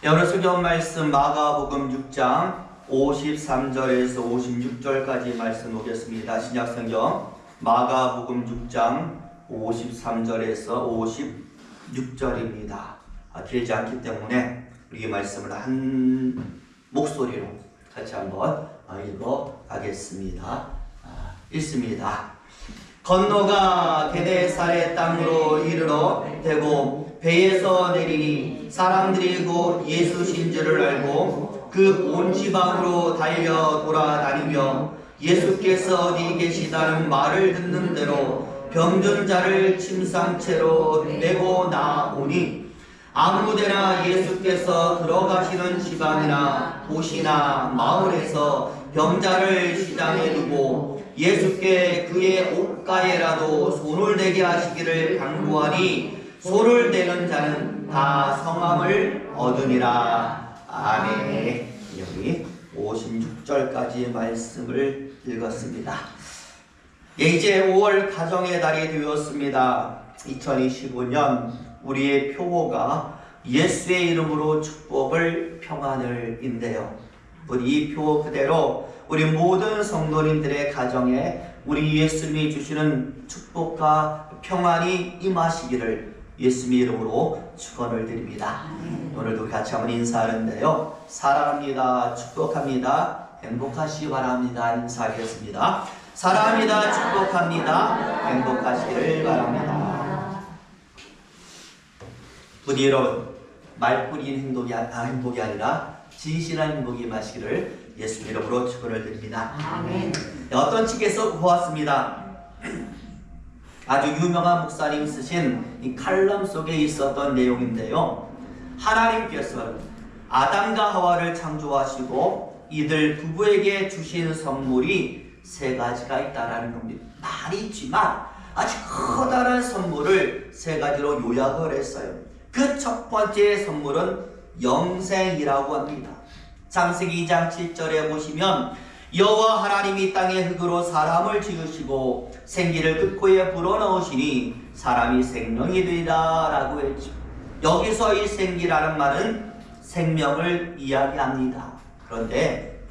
오늘 성경 말씀 마가복음 6장 53절에서 56절까지 말씀 보겠습니다. 신약성경 마가복음 6장 53절에서 56절입니다. 길지 않기 때문에 우리 말씀을 한 목소리로 같이 한번 읽어 가겠습니다. 읽습니다. 건너가 게네사렛 땅으로 이르러 대고 배에서 내리니 사람들이 곧 예수신 줄을 알고 그 온 지방으로 달려 돌아다니며 예수께서 어디 계시다는 말을 듣는 대로 병든 자를 침상채로 내고 나오니 아무데나 예수께서 들어가시는 지방이나 도시나 마을에서 병자를 시장에 두고 예수께 그의 옷가에라도 손을 대게 하시기를 간구하니 손을 대는 자는 다 성함을 얻으니라. 아멘. 여기 56절까지 말씀을 읽었습니다. 이제 5월 가정의 달이 되었습니다. 2025년 우리의 표어가 예수의 이름으로 축복을 평안을 인데요. 우리 이 표어 그대로 우리 모든 성도님들의 가정에 우리 예수님이 주시는 축복과 평안이 임하시기를 예수님의 이름으로 축원을 드립니다. 오늘도 같이 한번 인사하는데요. 사랑합니다. 축복합니다. 행복하시기 바랍니다. 인사하겠습니다. 사랑합니다. 축복합니다. 행복하시기를 바랍니다. 부디 여러분, 말뿐인 행복이 아니라 진실한 행복이 임하시기를 예수님 이름으로 축원을 드립니다. 아멘. 어떤 책에서 보았습니다. 아주 유명한 목사님 쓰신 이 칼럼 속에 있었던 내용인데요. 하나님께서 아담과 하와를 창조하시고 이들 부부에게 주신 선물이 3가지가 있다라는 겁니다. 많이 있지만 아주 커다란 선물을 3가지로 요약을 했어요. 그 첫 번째 선물은 영생이라고 합니다. 창세기 2장 7절에 보시면 여호와 하나님이 땅의 흙으로 사람을 지으시고 생기를 끝코에 불어넣으시니 사람이 생명이 되리라 라고 했죠. 여기서 이 생기라는 말은 생명을 이야기합니다. 그런데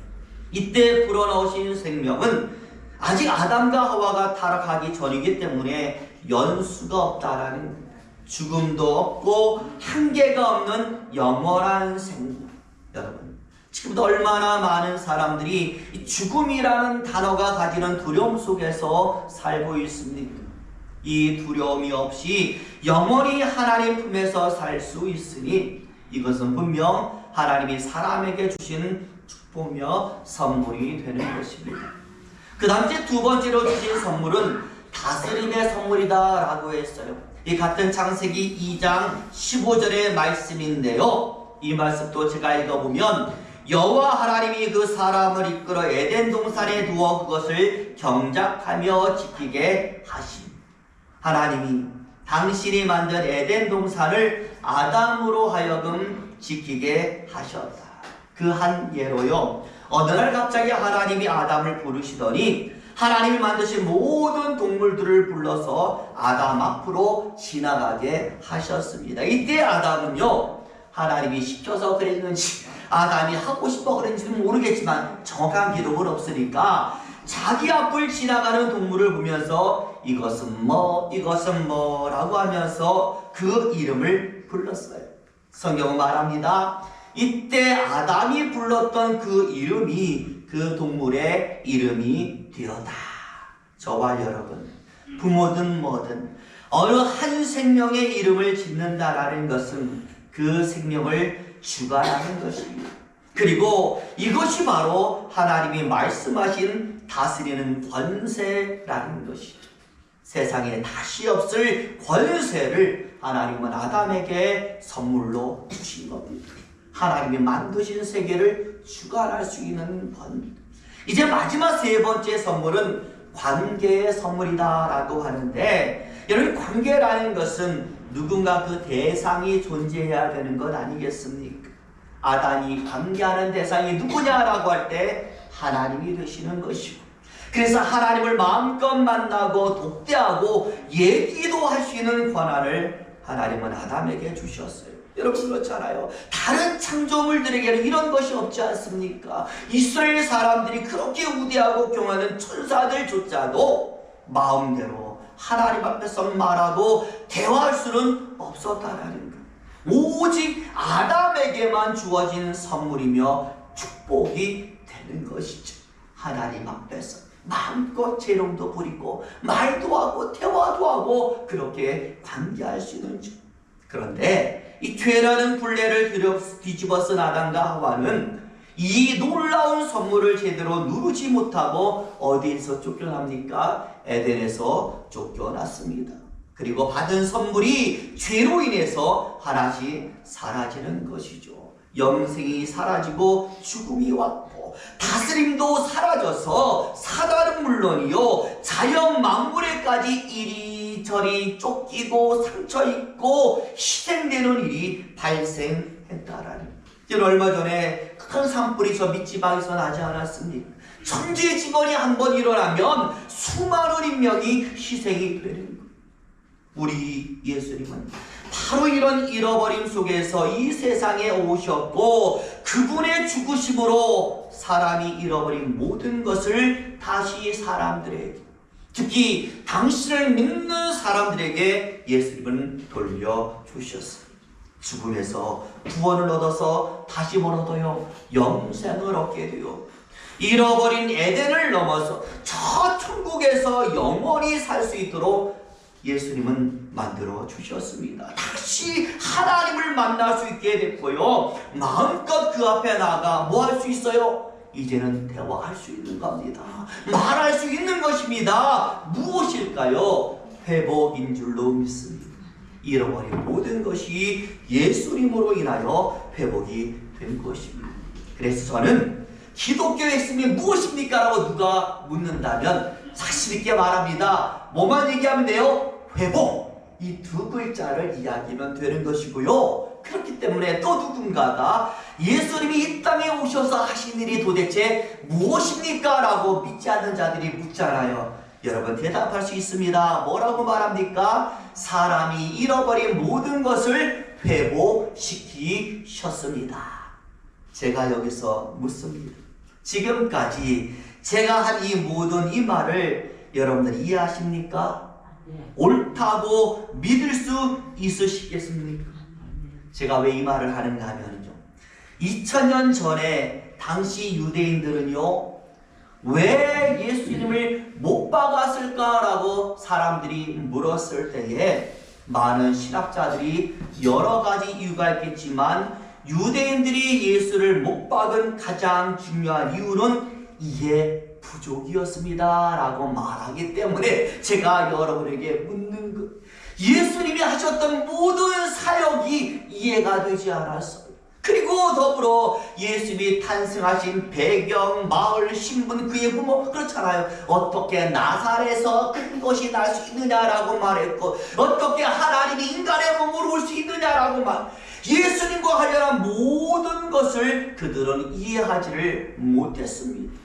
이때 불어넣으신 생명은 아직 아담과 하와가 타락하기 전이기 때문에 연수가 없다라는 겁니다. 죽음도 없고 한계가 없는 영원한 생명. 여러분, 지금도 얼마나 많은 사람들이 이 죽음이라는 단어가 가지는 두려움 속에서 살고 있습니까? 이 두려움이 없이 영원히 하나님 품에서 살 수 있으니 이것은 분명 하나님이 사람에게 주신 축복이며 선물이 되는 것입니다. 그 다음 이제 두 번째로 주신 선물은 다스림의 선물이다 라고 했어요. 이 같은 창세기 2장 15절의 말씀인데요. 이 말씀도 제가 읽어보면 여호와 하나님이 그 사람을 이끌어 에덴 동산에 두어 그것을 경작하며 지키게 하심. 하나님이 당신이 만든 에덴 동산을 아담으로 하여금 지키게 하셨다. 그 한 예로요. 어느 날 갑자기 하나님이 아담을 부르시더니 하나님이 만드신 모든 동물들을 불러서 아담 앞으로 지나가게 하셨습니다. 이때 아담은요, 하나님이 시켜서 그랬는지 아담이 하고 싶어 그랬는지는 모르겠지만 정확한 기록은 없으니까 자기 앞을 지나가는 동물을 보면서 이것은 뭐라고 하면서 그 이름을 불렀어요. 성경은 말합니다. 이때 아담이 불렀던 그 이름이 그 동물의 이름이 되었다. 저와 여러분, 부모든 뭐든 어느 한 생명의 이름을 짓는다라는 것은 그 생명을 주관하는 것입니다. 그리고 이것이 바로 하나님이 말씀하신 다스리는 권세라는 것이죠. 세상에 다시 없을 권세를 하나님은 아담에게 선물로 주신 겁니다. 하나님이 만드신 세계를 주관할 수 있는 권. 이제 마지막 세 번째 선물은 관계의 선물이다라고 하는데, 여러분, 관계라는 것은 누군가 그 대상이 존재해야 되는 것 아니겠습니까? 아담이 관계하는 대상이 누구냐라고 할 때 하나님이 되시는 것이고, 그래서 하나님을 마음껏 만나고 독대하고 얘기도 할 수 있는 권한을 하나님은 아담에게 주셨어요. 여러분 그렇잖아요. 다른 창조물들에게는 이런 것이 없지 않습니까? 이스라엘 사람들이 그렇게 우대하고 경하는 천사들조차도 마음대로 하나님 앞에서 말하고 대화할 수는 없었다라는 것. 오직 아담에게만 주어진 선물이며 축복이 되는 것이죠. 하나님 앞에서 마음껏 재롱도 부리고 말도 하고 대화도 하고 그렇게 관계할 수 있는 줄. 그런데 이 죄라는 굴레를 뒤집어 쓴 아담과 하와는 이 놀라운 선물을 제대로 누르지 못하고 어디에서 쫓겨납니까? 에덴에서 쫓겨났습니다. 그리고 받은 선물이 죄로 인해서 하나씩 사라지는 것이죠. 영생이 사라지고 죽음이 왔고 다스림도 사라져서 사단은 물론이요 자연 만물에까지 이리저리 쫓기고 상처 입고 희생되는 일이 발생했다라는. 얼마 전에 큰 산불이 저 밑지방에서 나지 않았습니까? 천재지변이 한번 일어나면 수많은 인명이 희생이 되는 거예요. 우리 예수님은 바로 이런 잃어버림 속에서 이 세상에 오셨고 그분의 죽으심으로 사람이 잃어버린 모든 것을 다시 사람들에게, 특히 당신을 믿는 사람들에게 예수님은 돌려주셨습니다. 죽음에서 구원을 얻어서 다시 벌어도요 영생을 얻게 되요 잃어버린 에덴을 넘어서 저 천국에서 영원히 살 수 있도록 예수님은 만들어 주셨습니다. 다시 하나님을 만날 수 있게 됐고요 마음껏 그 앞에 나가 뭐 할 수 있어요? 이제는 대화할 수 있는 겁니다. 말할 수 있는 것입니다. 무엇일까요? 회복인 줄로 믿습니다. 잃어버린 모든 것이 예수님으로 인하여 회복이 된 것입니다. 그래서 저는 기독교의 핵심이 무엇입니까? 라고 누가 묻는다면 사실있게 말합니다. 뭐만 얘기하면 돼요? 회복. 이 두 글자를 이야기하면 되는 것이고요. 그렇기 때문에 또 누군가가 예수님이 이 땅에 오셔서 하신 일이 도대체 무엇입니까? 라고 믿지 않는 자들이 묻잖아요. 여러분 대답할 수 있습니다. 뭐라고 말합니까? 사람이 잃어버린 모든 것을 회복시키셨습니다. 제가 여기서 묻습니다. 지금까지 제가 한 이 모든 이 말을 여러분들 이해하십니까? 옳다고 믿을 수 있으시겠습니까? 제가 왜 이 말을 하는가 하면요 2000년 전에 당시 유대인들은요 왜 예수님을 못 박았을까라고 사람들이 물었을 때에 많은 신학자들이 여러 가지 이유가 있겠지만 유대인들이 예수를 못 박은 가장 중요한 이유는 이해 부족이었습니다 라고 말하기 때문에 제가 여러분에게 묻는 것, 예수님이 하셨던 모든 사역이 이해가 되지 않았어요. 그리고 더불어 예수님이 탄생하신 배경, 마을, 신분, 그의 부모, 그렇잖아요. 어떻게 나사렛에서 큰 것이 날 수 있느냐라고 말했고 어떻게 하나님이 인간의 몸으로 올 수 있느냐라고 예수님과 관련한 모든 것을 그들은 이해하지를 못했습니다.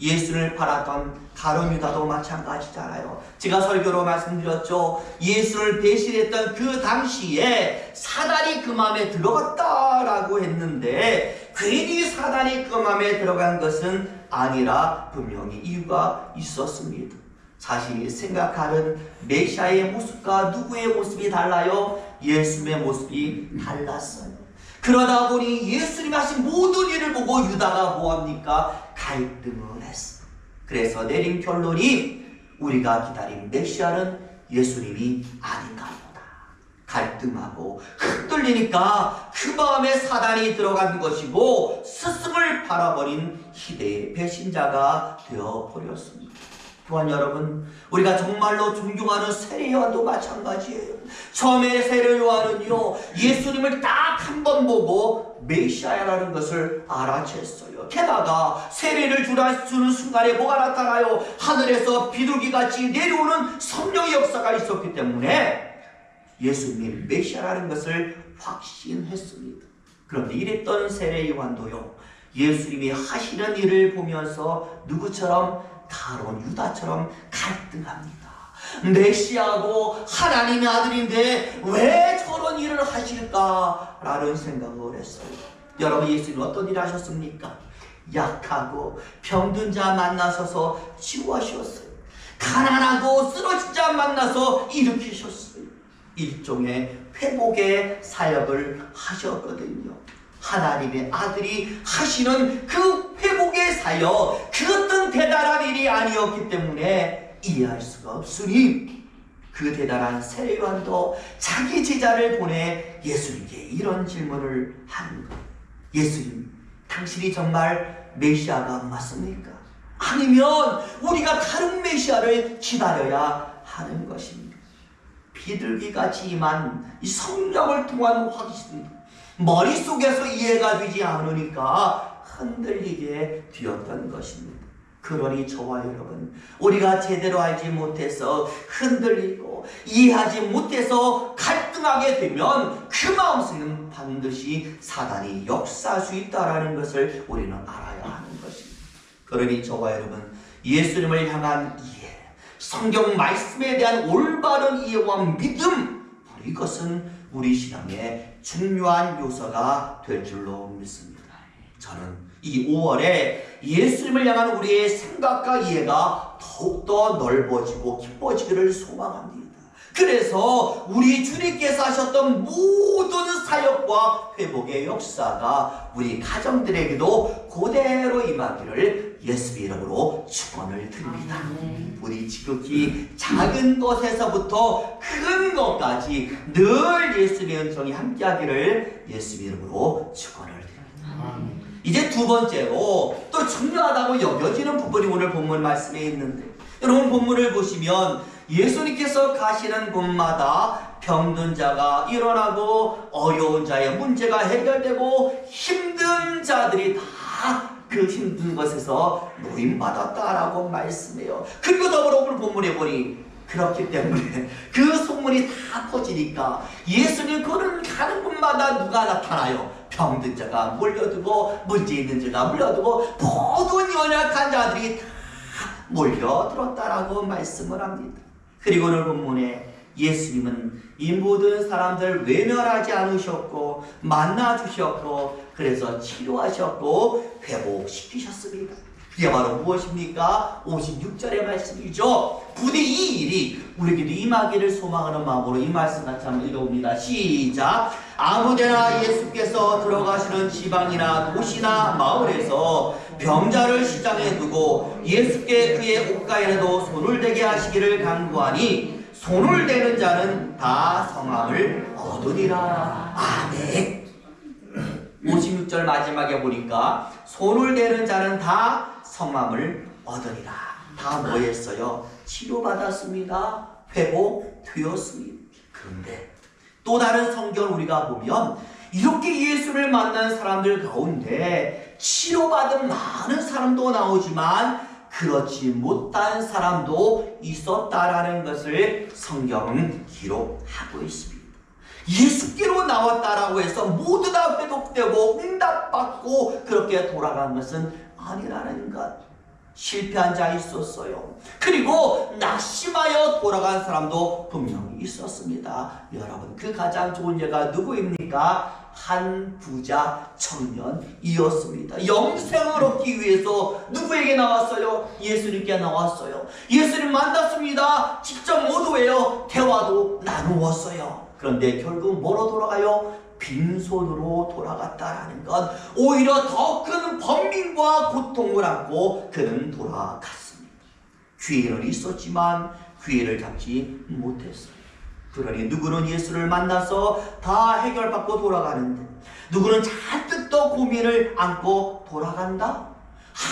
예수를 팔았던 가룟 유다도 마찬가지잖아요. 제가 설교로 말씀드렸죠. 예수를 배신했던 그 당시에 사단이 그 마음에 들어갔다라고 했는데 괜히 사단이 그 마음에 들어간 것은 아니라 분명히 이유가 있었습니다. 자신이 생각하는 메시아의 모습과 누구의 모습이 달라요? 예수님의 모습이 달랐어요. 그러다 보니 예수님이 하신 모든 일을 보고 유다가 뭐합니까? 갈등을 했어. 그래서 내린 결론이 우리가 기다린 메시아는 예수님이 아닌가 보다. 갈등하고 흔들리니까 그 마음에 사단이 들어간 것이고 스승을 팔아버린 희대의 배신자가 되어버렸습니다. 또한 여러분 우리가 정말로 존경하는 세례요한도 마찬가지예요. 처음에 세례요한은요 예수님을 딱 한 번 보고 메시아라는 것을 알아챘어요. 게다가 세례를 주는 순간에 뭐가 나타나요? 하늘에서 비둘기같이 내려오는 성령의 역사가 있었기 때문에 예수님이 메시아라는 것을 확신했습니다. 그런데 이랬던 세례요한도요 예수님이 하시는 일을 보면서 누구처럼? 가룟 유다처럼 갈등합니다. 메시아고 하나님의 아들인데 왜 저런 어떤 일을 하실까라는 생각을 했어요. 여러분, 예수님 어떤 일을 하셨습니까? 약하고 병든 자 만나셔서 치유하셨어요. 가난하고 쓰러진 자 만나서 일으키셨어요. 일종의 회복의 사역을 하셨거든요. 하나님의 아들이 하시는 그 회복의 사역, 그 어떤 대단한 일이 아니었기 때문에 이해할 수가 없으니 그 대단한 세례요한도 자기 제자를 보내 예수님께 이런 질문을 하는 것. 예수님, 당신이 정말 메시아가 맞습니까? 아니면 우리가 다른 메시아를 기다려야 하는 것입니다. 비둘기같이 임한 이 성령을 통한 확신, 머릿속에서 이해가 되지 않으니까 흔들리게 되었던 것입니다. 그러니 저와 여러분, 우리가 제대로 알지 못해서 흔들리고 이해하지 못해서 갈등하게 되면 그 마음속에는 반드시 사단이 역사할 수 있다는 것을 우리는 알아야 하는 것입니다. 그러니 저와 여러분, 예수님을 향한 이해, 성경 말씀에 대한 올바른 이해와 믿음, 이것은 우리 신앙의 중요한 요소가 될 줄로 믿습니다. 저는 이 5월에 예수님을 향한 우리의 생각과 이해가 더욱더 넓어지고 깊어지기를 소망합니다. 그래서 우리 주님께서 하셨던 모든 사역과 회복의 역사가 우리 가정들에게도 그대로 임하기를 예수의 이름으로 축원을 드립니다. 우리 지극히 작은 것에서부터 큰 것까지 늘 예수의 은총이 함께하기를 예수의 이름으로 축원을 드립니다. 이제 두 번째로 또 중요하다고 여겨지는 부분이 오늘 본문 말씀에 있는데, 여러분 본문을 보시면 예수님께서 가시는 곳마다 병든 자가 일어나고 어려운 자의 문제가 해결되고 힘든 자들이 다 그 힘든 것에서 노임받았다라고 말씀해요. 그리고 더불어 오늘 본문에 보니 그렇기 때문에 그 소문이 다 퍼지니까 예수님 가는 곳마다 누가 나타나요? 병든 자가 몰려들고 문제 있는 자가 몰려들고 모든 연약한 자들이 다 몰려들었다라고 말씀을 합니다. 그리고 오늘 본문에 예수님은 이 모든 사람들 외면하지 않으셨고 만나주셨고 그래서 치료하셨고 회복시키셨습니다. 그게 바로 무엇입니까? 56절의 말씀이죠. 부디 이 일이 우리에게도 임하기를 소망하는 마음으로 이 말씀 같이 한번 읽어봅니다. 시작! 아무데나 예수께서 들어가시는 지방이나 도시나 마을에서 병자를 시장에 두고 예수께 그의 옷가에라도 손을 대게 하시기를 간구하니 손을 대는 자는 다 성함을 얻으리라. 아멘. 56절 마지막에 보니까 손을 대는 자는 다 성함을 얻으리라. 다 뭐 했어요? 치료받았습니다. 회복되었습니다. 그런데 또 다른 성경을 우리가 보면 이렇게 예수를 만난 사람들 가운데 치료받은 많은 사람도 나오지만 그렇지 못한 사람도 있었다라는 것을 성경은 기록하고 있습니다. 예수께로 나왔다라고 해서 모두 다 회복되고 응답받고 그렇게 돌아간 것은 아니라는 것. 실패한 자 있었어요. 그리고 낙심하여 돌아간 사람도 분명히 있었습니다. 여러분, 그 가장 좋은 예가 누구입니까? 한 부자 청년이었습니다. 영생을 얻기 위해서 누구에게 나왔어요? 예수님께 나왔어요. 예수님 만났습니다. 직접 모두예요. 대화도 나누었어요. 그런데 결국 뭐로 돌아가요? 빈손으로 돌아갔다라는 것. 오히려 더 큰 번민과 고통을 안고 그는 돌아갔습니다. 기회는 있었지만 기회를 잡지 못했어요. 그러니 누구는 예수를 만나서 다 해결받고 돌아가는데 누구는 잔뜩 더 고민을 안고 돌아간다?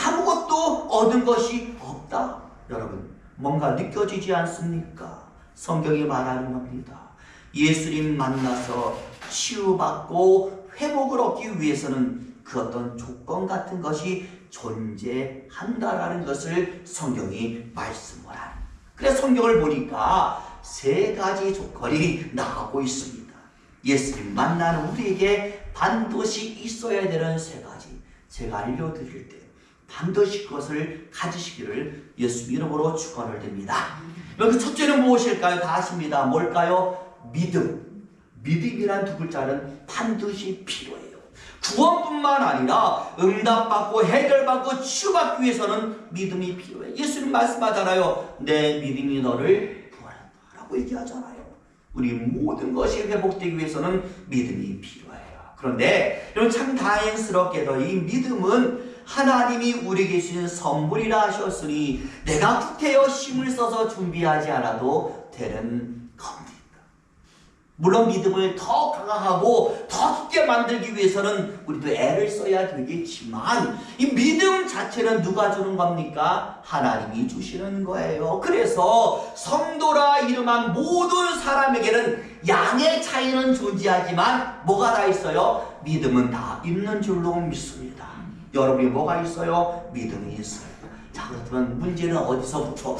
아무것도 얻은 것이 없다. 여러분, 뭔가 느껴지지 않습니까? 성경이 말하는 겁니다. 예수님 만나서 치유받고 회복을 얻기 위해서는 그 어떤 조건 같은 것이 존재한다라는 것을 성경이 말씀을 합니다. 그래서 성경을 보니까 세 가지 조건이 나오고 있습니다. 예수님 만나는 우리에게 반드시 있어야 되는 세 가지, 제가 알려드릴 때 반드시 그것을 가지시기를 예수 이름으로 축원을 드립니다. 여기 첫째는 무엇일까요? 다 아십니다. 뭘까요? 믿음. 믿음이란 두 글자는 반드시 필요해요. 구원뿐만 아니라 응답받고 해결받고 치유받기 위해서는 믿음이 필요해. 예수님 말씀하잖아요. 내 믿음이 너를 구원한다 라고 얘기하잖아요. 우리 모든 것이 회복되기 위해서는 믿음이 필요해요. 그런데 여러분, 참 다행스럽게도 이 믿음은 하나님이 우리에게 주신 선물이라 하셨으니 내가 구태여 힘을 써서 준비하지 않아도 되는 겁니다. 물론 믿음을 더 강화하고 더 깊게 만들기 위해서는 우리도 애를 써야 되겠지만 이 믿음 자체는 누가 주는 겁니까? 하나님이 주시는 거예요. 그래서 성도라 이름한 모든 사람에게는 양의 차이는 존재하지만 뭐가 다 있어요? 믿음은 다 있는 줄로 믿습니다. 여러분이 뭐가 있어요? 믿음이 있어요. 자, 그렇다면 문제는 어디서부터?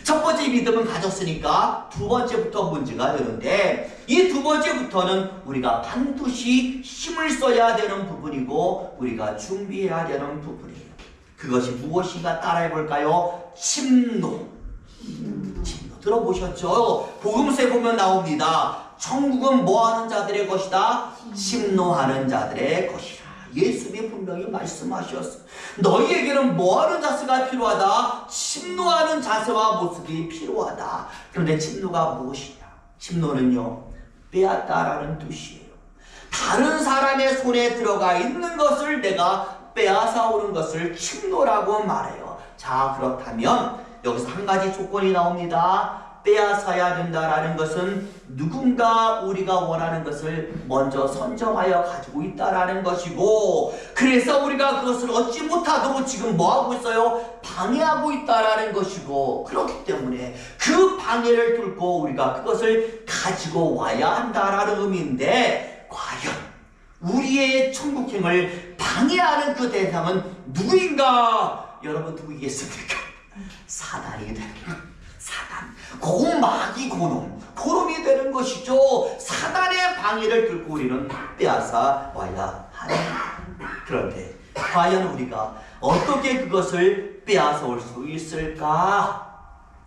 첫 번째 믿음은 가졌으니까 두 번째부터 문제가 되는데, 이 두 번째부터는 우리가 반드시 힘을 써야 되는 부분이고 우리가 준비해야 되는 부분이에요. 그것이 무엇인가 따라해 볼까요? 침노. 침노 들어보셨죠? 복음서에 보면 나옵니다. 천국은 뭐하는 자들의 것이다? 침노하는 자들의 것이다. 예수님이 분명히 말씀하셨어. 너희에게는 뭐하는 자세가 필요하다? 침노하는 자세와 모습이 필요하다. 그런데 침노가 무엇이냐? 침노는요, 빼앗다라는 뜻이에요. 다른 사람의 손에 들어가 있는 것을 내가 빼앗아 오는 것을 침노라고 말해요. 자, 그렇다면 여기서 한 가지 조건이 나옵니다. 빼앗아야 된다라는 것은 누군가 우리가 원하는 것을 먼저 선정하여 가지고 있다라는 것이고, 그래서 우리가 그것을 얻지 못하도록 지금 뭐하고 있어요? 방해하고 있다라는 것이고, 그렇기 때문에 그 방해를 뚫고 우리가 그것을 가지고 와야 한다라는 의미인데, 과연 우리의 천국행을 방해하는 그 대상은 누구인가? 여러분, 누구이겠습니까? 사단이 되는 거예요. 사단, 고마귀 고놈이 되는 것이죠. 사단의 방해를 뚫고 우리는 빼앗아 와야 하는. 그런데 과연 우리가 어떻게 그것을 빼앗아 올 수 있을까?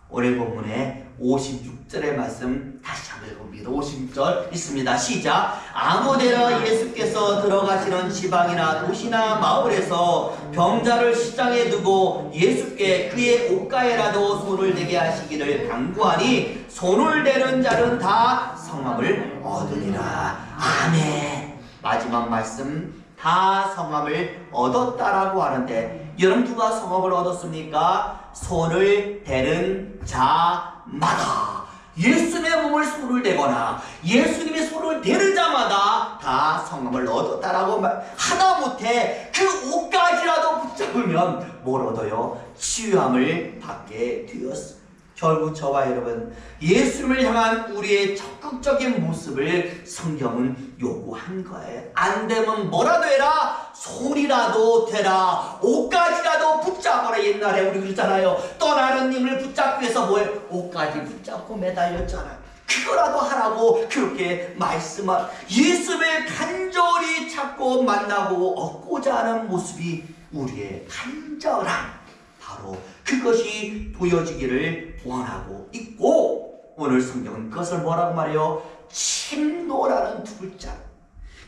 오늘 본문에 56절의 말씀 다시 한번 읽어봅니다. 56절 있습니다. 시작. 아무데나 예수께서 들어가시는 지방이나 도시나 마을에서 병자를 시장에 두고 예수께 그의 옷가에라도 손을 대게 하시기를 간구하니 손을 대는 자는 다 성함을 얻으리라. 아멘. 마지막 말씀, 다 성함을 얻었다라고 하는데, 여러분 누가 성함을 얻었습니까? 손을 대는 자마다, 예수님의 몸을 손을 대거나 예수님의 손을 대는 자마다 다 성함을 얻었다라고 하다못해 그 옷까지라도 붙잡으면 뭘 얻어요? 치유함을 받게 되었습니다. 결국 저와 여러분, 예수님을 향한 우리의 적극적인 모습을 성경은 요구한 거예요. 안 되면 뭐라도 해라, 손이라도 대라, 옷가지라도 붙잡아라. 옛날에 우리 그랬잖아요. 떠나는 님을 붙잡기 위해서 뭐예요? 옷가지 붙잡고 매달렸잖아요. 그거라도 하라고 그렇게 말씀한, 예수를 간절히 찾고 만나고 얻고자 하는 모습이 우리의 간절함, 바로 그것이 보여지기를 원하고 있고, 오늘 성경은 그것을 뭐라고 말해요? 침노라는 두 글자.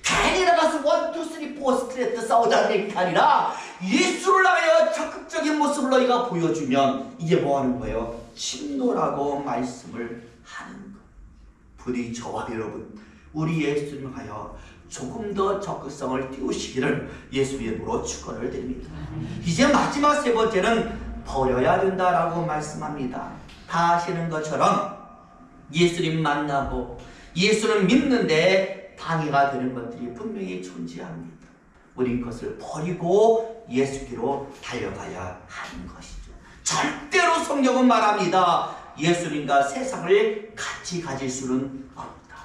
괜히 나가서 1, 2, 3, 4 스트레이트 싸우자는 얘기가 아니라 예수를 향하여 적극적인 모습을 너희가 보여주면 이게 뭐 하는 거예요? 침노라고 말씀을 하는 거. 부디 저와 여러분, 우리 예수님을 하여 조금 더 적극성을 띄우시기를 예수의 이름으로 축원을 드립니다. 이제 마지막 세 번째는 버려야 된다라고 말씀합니다. 다 아시는 것처럼 예수님 만나고 예수를 믿는데 방해가 되는 것들이 분명히 존재합니다. 우린 그것을 버리고 예수께로 달려가야 하는 것이죠. 절대로 성경은 말합니다. 예수님과 세상을 같이 가질 수는 없다.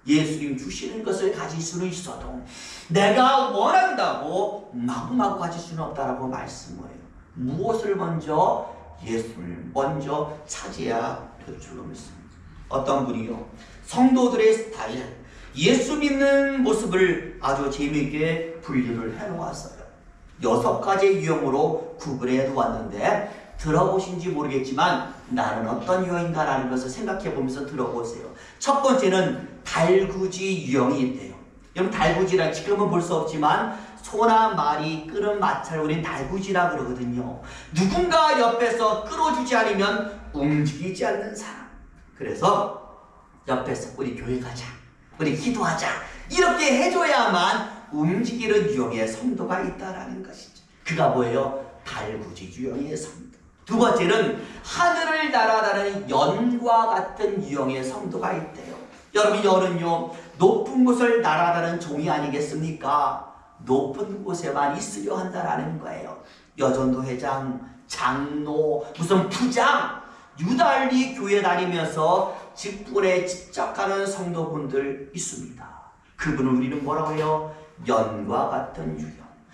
예수님 주시는 것을 가질 수는 있어도 내가 원한다고 마구마구 가질 수는 없다라고 말씀해요. 무엇을 먼저? 예수를 먼저 차지해야 될 줄로 믿습니다. 어떤 분이요, 성도들의 스타일, 예수 믿는 모습을 아주 재미있게 분류를 해놓았어요. 6가지 유형으로 구분해 놓았는데, 들어보신지 모르겠지만 나는 어떤 유형인가라는 것을 생각해 보면서 들어보세요. 첫 번째는 달구지 유형이 있대요. 여러분 달구지란 지금은 볼 수 없지만 소나 말이 끄는 마찰을 우리는 달구지라 그러거든요. 누군가 옆에서 끌어주지 않으면 움직이지 않는 사람. 그래서 옆에서 우리 교회 가자, 우리 기도하자 이렇게 해줘야만 움직이는 유형의 성도가 있다라는 것이죠. 그가 뭐예요? 달구지 유형의 성도. 두 번째는 하늘을 날아다니는 연과 같은 유형의 성도가 있대요. 여러분 연은요 높은 곳을 날아다니는 종이 아니겠습니까? 높은 곳에만 있으려 한다라는 거예요. 여전도 회장, 장로, 무슨 부장 유달리 교회 다니면서 직분에 집착하는 성도분들 있습니다. 그분을 우리는 뭐라고 해요? 연과 같은 유형.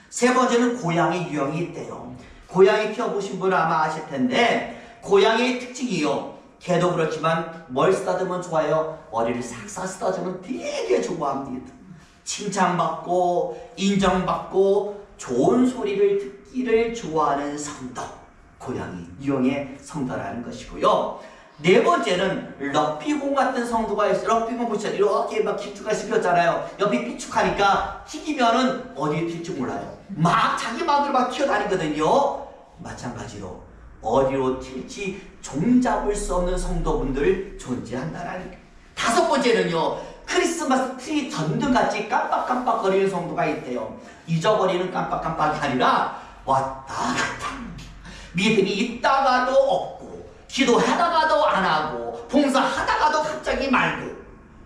세 번째는 고양이 유형이 있대요. 고양이 키워보신 분은 아마 아실 텐데 고양이의 특징이요. 개도 그렇지만 뭘 쓰다듬으면 좋아요? 머리를 싹싹 쓰다듬으면 되게 좋아합니다. 칭찬받고 인정받고 좋은 소리를 듣기를 좋아하는 성도. 고양이 유형의 성도라는 것이고요. 네 번째는 럭비공 같은 성도가 있어요. 럭비공 보시죠. 이렇게 막 길쭉하게 씹혔잖아요. 옆이 삐죽하니까 튀기면은 어디에 튈지 몰라요. 막 자기 마음대로 막 튀어다니거든요. 마찬가지로 어디로 튈지 종잡을 수 없는 성도분들 존재한다라는 거예요. 다섯 번째는요. 크리스마스 트리 전등같이 깜빡깜빡거리는 성도가 있대요. 잊어버리는 깜빡깜빡이 아니라 왔다 갔다. 믿음이 있다가도 없고 기도하다가도 안 하고 봉사하다가도 갑자기 말고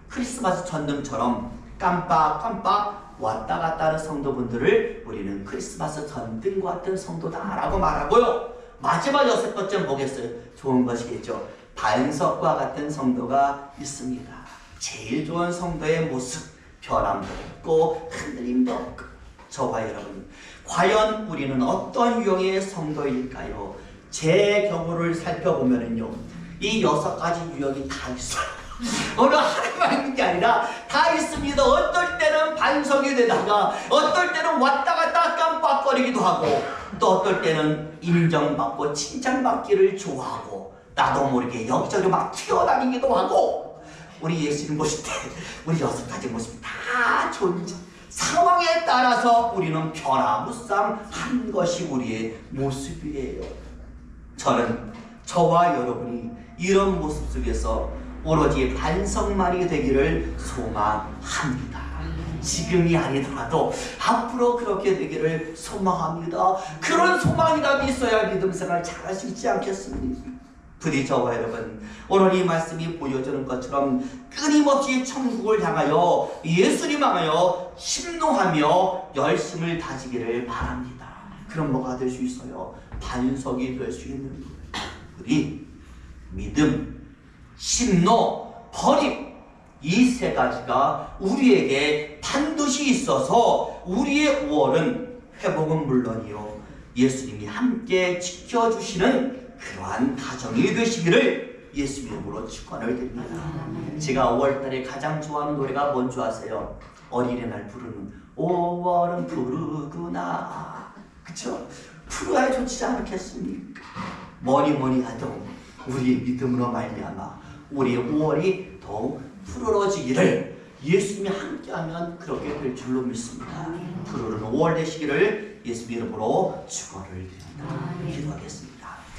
크리스마스 전등처럼 깜빡깜빡 왔다 갔다 하는 성도분들을 우리는 크리스마스 전등 같은 성도다라고 말하고요. 마지막 여섯 번째는 뭐겠어요? 좋은 것이겠죠. 반석과 같은 성도가 있습니다. 제일 좋은 성도의 모습, 변함도 없고 흔들림도 없고. 저와 여러분, 과연 우리는 어떤 유형의 성도일까요? 제 경우를 살펴보면요, 이 6가지 유형이 다 있어요. 어느 하나만 있는 게 아니라 다 있습니다. 어떨 때는 반성이 되다가 어떨 때는 왔다 갔다 깜빡거리기도 하고 또 어떨 때는 인정받고 칭찬받기를 좋아하고 나도 모르게 여기저기 막 튀어다니기도 하고 우리 예수님 보실 때 우리 6가지 모습 다 존재. 상황에 따라서 우리는 변화무쌍한 것이 우리의 모습이에요. 저는 저와 여러분이 이런 모습 속에서 오로지 반성만이 되기를 소망합니다. 지금이 아니더라도 앞으로 그렇게 되기를 소망합니다. 그런 소망이라도 있어야 믿음생활 잘할 수 있지 않겠습니까? 부디 저와 여러분 오늘 이 말씀이 보여주는 것처럼 끊임없이 천국을 향하여 예수님 향하여 심노하며 열심을 다지기를 바랍니다. 그럼 뭐가 될 수 있어요? 반석이 될 수 있는 거예요. 우리 믿음, 심노, 버림 이 3가지가 우리에게 반드시 있어서 우리의 5월은 회복은 물론이요 예수님이 함께 지켜주시는 그러한 가정이 되시기를 예수 이름으로 축원을 드립니다. 제가 5월달에 가장 좋아하는 노래가 뭔 줄 아세요? 어린이날 부르는 5월은 푸르구나. 그쵸? 푸르야 좋지 않겠습니까? 뭐니 하도 우리의 믿음으로 말미암아 우리의 5월이 더욱 푸르러지기를 예수님이 함께하면 그렇게 될 줄로 믿습니다. 푸르른 5월 되시기를 예수 이름으로 축원을 드립니다. 기도하겠습니다.